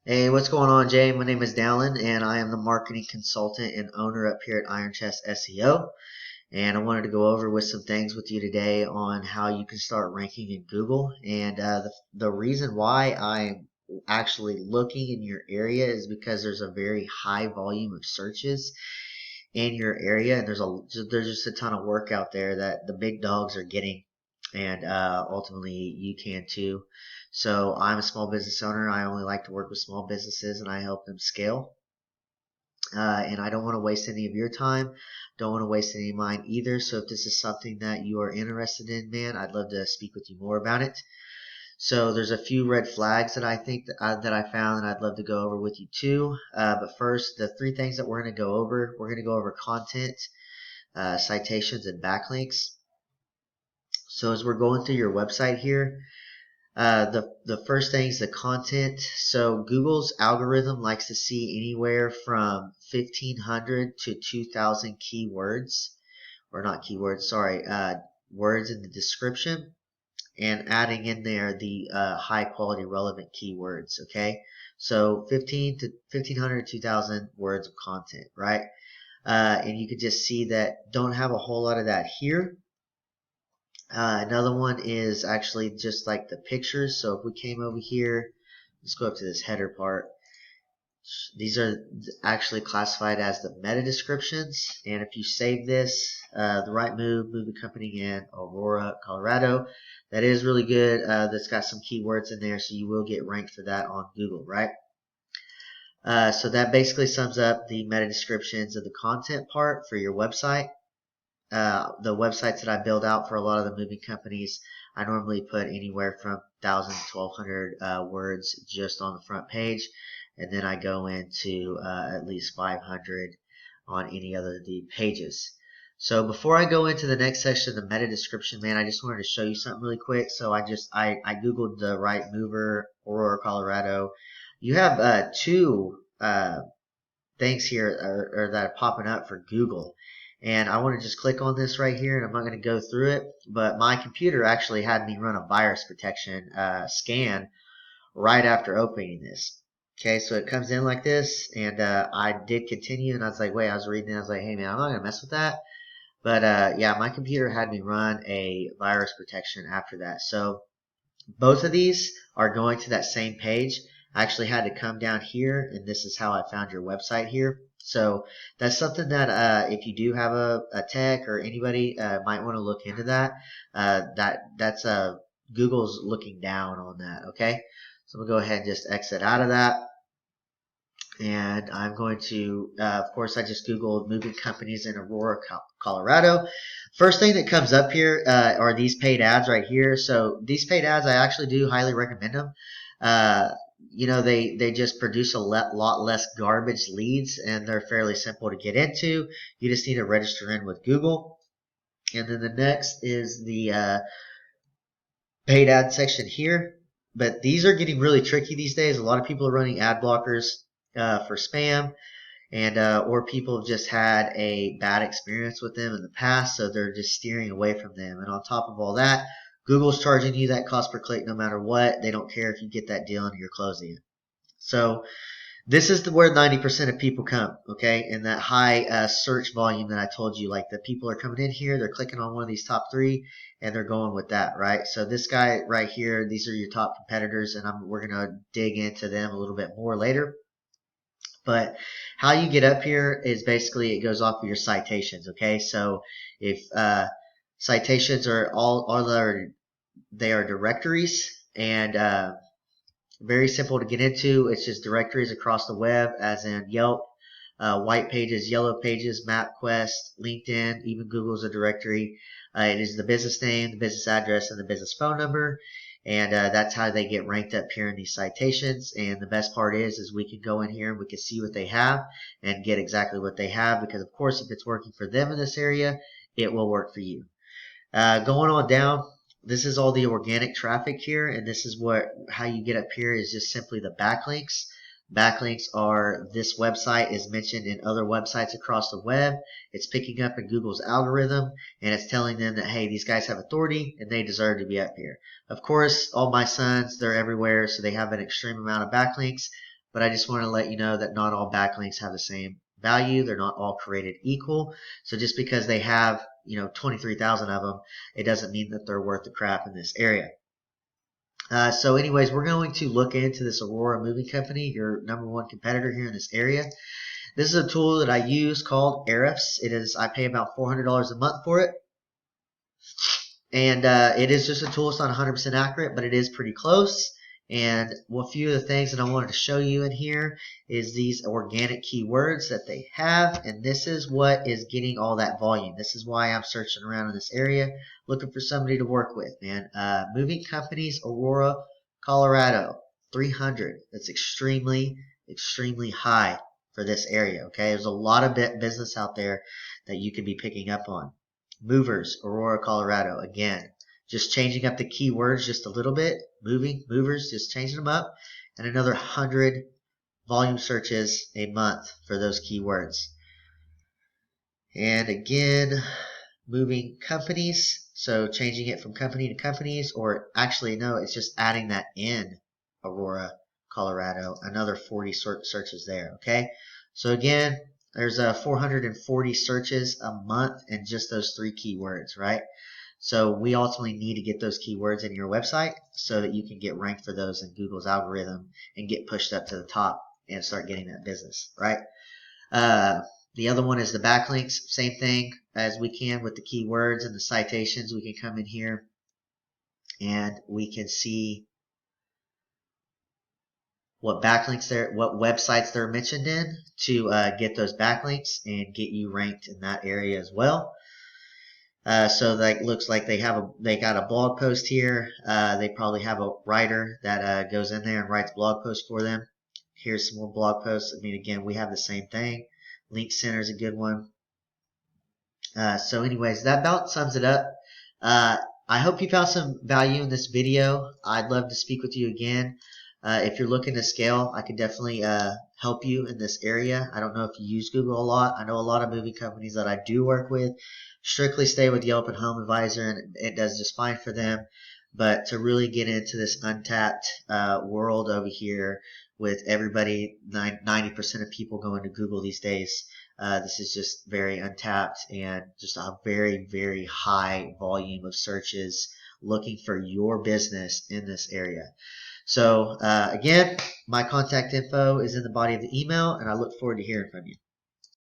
Hey, what's going on, Jay? My name is Dallin, and I am the marketing consultant and owner up here at Iron Chest SEO. And I wanted to go over with some things with you today on how you can start ranking in Google. And the reason why I'm actually looking in your area is because there's a very high volume of searches in your area, and there's just a ton of work out there that the big dogs are getting, and ultimately you can too. So I'm a small business owner. I only like to work with small businesses, and I help them scale. And I don't want to waste any of your time. Don't want to waste any of mine either. So if this is something that you are interested in, man, I'd love to speak with you more about it. So there's a few red flags that I think that I found and I'd love to go over with you too. But first, the three things that we're going to go over. We're going to go over content, citations, and backlinks. So as we're going through your website here, the first thing is the content. So Google's algorithm likes to see anywhere from 1,500 to 2,000 keywords, or not keywords, sorry, words in the description, and adding in there the high quality relevant keywords. Okay, so 1,500 to 2,000 words of content, right? And you could just see that don't have a whole lot of that here. Another one is actually just like the pictures. So if we came over here, let's go up to this header part. These are actually classified as the meta descriptions. And if you save this, the Wright Moving Company in Aurora, Colorado, that is really good. That's got some keywords in there, so you will get ranked for that on Google, right? So that basically sums up the meta descriptions of the content part for your website. The websites that I build out for a lot of the moving companies, I normally put anywhere from 1,000 to 1,200 words just on the front page, and then I go into at least 500 on any other of the pages. So before I go into the next section, the meta description, man, I just wanted to show you something really quick. So I googled the Wright Mover, Aurora, Colorado. You have two things here or that are popping up for Google. And I want to just click on this right here, and I'm not going to go through it, but my computer actually had me run a virus protection scan right after opening this. Okay, so it comes in like this, and I did continue, and I was like, wait, I was reading it, I was like, hey man, I'm not going to mess with that. But yeah, my computer had me run a virus protection after that. So both of these are going to that same page. I actually had to come down here, and this is how I found your website here. So that's something that if you do have a tech or anybody might want to look into that. That's Google's looking down on that. Okay, so I'm gonna go ahead and just exit out of that. And I'm going to, of course, I just Googled moving companies in Aurora, Colorado. First thing that comes up here are these paid ads right here. So these paid ads, I actually do highly recommend them. Uh, they just produce a lot less garbage leads, and they're fairly simple to get into. You just need to register in with Google. And then the next is the paid ad section here. But these are getting really tricky these days. A lot of people are running ad blockers for spam, and or people have just had a bad experience with them in the past, so they're just steering away from them. And on top of all that, Google's charging you that cost per click no matter what. They don't care if you get that deal and you're closing it. So this is where 90% of people come, okay? And that high search volume that I told you, like the people are coming in here, they're clicking on one of these top three, and they're going with that, right? So this guy right here, these are your top competitors, and we're going to dig into them a little bit more later. But how you get up here is basically it goes off of your citations, okay? So if citations are they are directories, and very simple to get into. It's just directories across the web, as in Yelp, White Pages, Yellow Pages, MapQuest, LinkedIn, even Google's a directory. It is the business name, the business address, and the business phone number. And that's how they get ranked up here in these citations. And the best part is we can go in here and we can see what they have and get exactly what they have, because of course if it's working for them in this area, it will work for you. Going on down, this is all the organic traffic here, and this is how you get up here is just simply the backlinks. Backlinks are this website is mentioned in other websites across the web. It's picking up in Google's algorithm, and it's telling them that, hey, these guys have authority and they deserve to be up here. Of course, all my sons, they're everywhere, so they have an extreme amount of backlinks. but I just want to let you know that not all backlinks have the same value. They're not all created equal. So just because they have, 23,000 of them, it doesn't mean that they're worth the crap in this area. So anyways, we're going to look into this Aurora Moving Company, your #1 competitor here in this area. This is a tool that I use called Ahrefs. I pay about $400 a month for it. And it is just a tool. It's not 100% accurate, but it is pretty close. And a few of the things that I wanted to show you in here is these organic keywords that they have. And this is what is getting all that volume. This is why I'm searching around in this area, looking for somebody to work with, man. Moving companies, Aurora, Colorado, 300. That's extremely, extremely high for this area, okay? There's a lot of business out there that you could be picking up on. Movers, Aurora, Colorado, again. Just changing up the keywords just a little bit. Movers, just changing them up. And another 100 volume searches a month for those keywords. And again, moving companies. So changing it from company to companies, or actually, no, it's just adding that in Aurora, Colorado. Another 40 searches there, okay? So again, there's 440 searches a month in just those 3 keywords, right? So we ultimately need to get those keywords in your website so that you can get ranked for those in Google's algorithm and get pushed up to the top and start getting that business, right? The other one is the backlinks. Same thing as we can with the keywords and the citations. We can come in here and we can see what websites they're mentioned in to get those backlinks and get you ranked in that area as well. So that looks like they got a blog post here. They probably have a writer that goes in there and writes blog posts for them. Here's some more blog posts. I mean, again, we have the same thing. Link Center is a good one. So anyways, that about sums it up. I hope you found some value in this video. I'd love to speak with you again. If you're looking to scale, I could definitely help you in this area. I don't know if you use Google a lot. I know a lot of moving companies that I do work with strictly stay with Yelp and Home Advisor, and it does just fine for them. But to really get into this untapped world over here with everybody, 90% of people going to Google these days, this is just very untapped and just a very, very high volume of searches looking for your business in this area. So again, my contact info is in the body of the email, and I look forward to hearing from you.